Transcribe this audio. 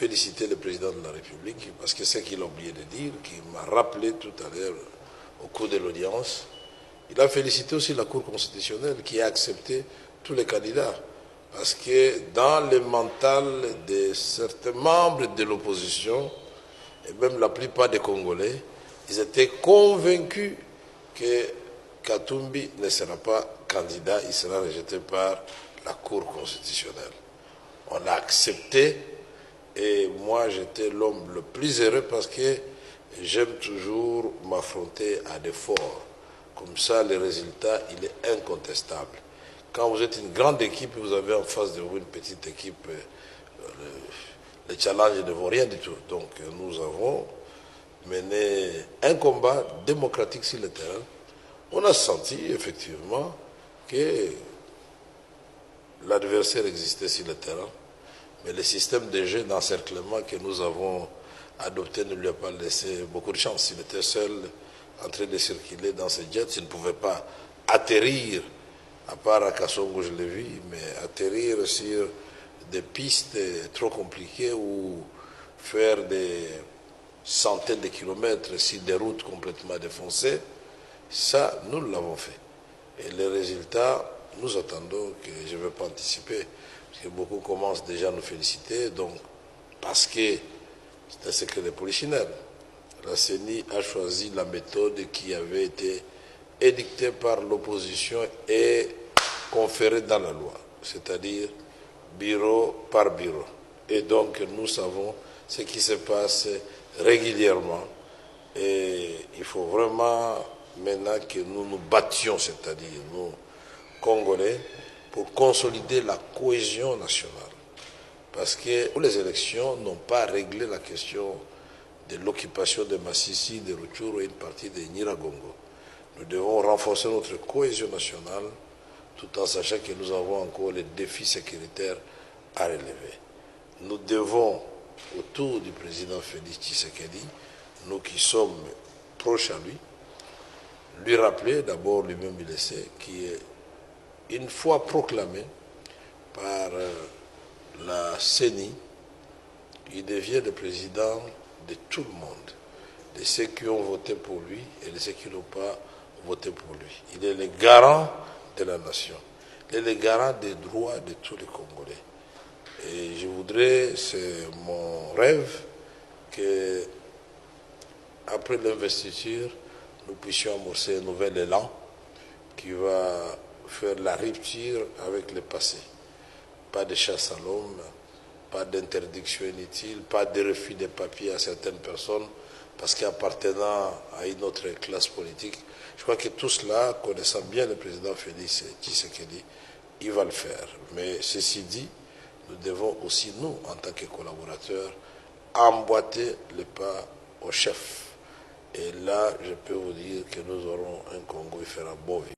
féliciter le président de la République parce que c'est qu'il a oublié de dire, qui m'a rappelé tout à l'heure au cours de l'audience. Il a félicité aussi la Cour constitutionnelle qui a accepté tous les candidats. Parce que dans le mental de certains membres de l'opposition, et même la plupart des Congolais, ils étaient convaincus que Katumbi ne sera pas candidat, il sera rejeté par la Cour constitutionnelle. On l'a accepté et moi j'étais l'homme le plus heureux parce que j'aime toujours m'affronter à des forts. Comme ça, le résultat, il est incontestable. Quand vous êtes une grande équipe, vous avez en face de vous une petite équipe, les challenges ne vaut rien du tout. Donc nous avons mené un combat démocratique sur le terrain. On a senti effectivement que l'adversaire existait sur le terrain, mais le système de jeu d'encerclement que nous avons adopté ne lui a pas laissé beaucoup de chance. Il était seul en train de circuler dans ses jets, il ne pouvait pas atterrir, à part à Kassongo, je l'ai vu, mais atterrir sur des pistes trop compliquées ou faire des centaines de kilomètres sur des routes complètement défoncées, ça, nous l'avons fait. Et les résultats, nous attendons, que je ne vais pas anticiper, parce que beaucoup commencent déjà à nous féliciter, donc, parce que c'est un secret de polichinelle. La CENI a choisi la méthode qui avait été édictée par l'opposition et conférée dans la loi, c'est-à-dire bureau par bureau. Et donc nous savons ce qui se passe régulièrement et il faut vraiment maintenant que nous nous battions, c'est-à-dire nous, Congolais, pour consolider la cohésion nationale. Parce que les élections n'ont pas réglé la question de l'occupation de Massissi, de Rutshuru et une partie de Nyiragongo. Nous devons renforcer notre cohésion nationale tout en sachant que nous avons encore les défis sécuritaires à relever. Nous devons, autour du président Félix Tshisekedi, nous qui sommes proches à lui rappeler, d'abord lui-même il le sait, qui est une fois proclamé par la CENI, il devient le président de tout le monde, de ceux qui ont voté pour lui et de ceux qui n'ont pas voté pour lui. Il est le garant de la nation, il est le garant des droits de tous les Congolais. Et je voudrais, c'est mon rêve, que après l'investiture, nous puissions amorcer un nouvel élan qui va faire la rupture avec le passé. Pas de chasse à l'homme, pas d'interdiction inutile, pas de refus de papiers à certaines personnes parce qu'appartenant à une autre classe politique. Je crois que tout cela, connaissant bien le président Félix Tshisekedi, il va le faire. Mais ceci dit, nous devons aussi, nous, en tant que collaborateurs, emboîter le pas au chef. Et là, je peux vous dire que nous aurons un Congo qui fera beau vivre.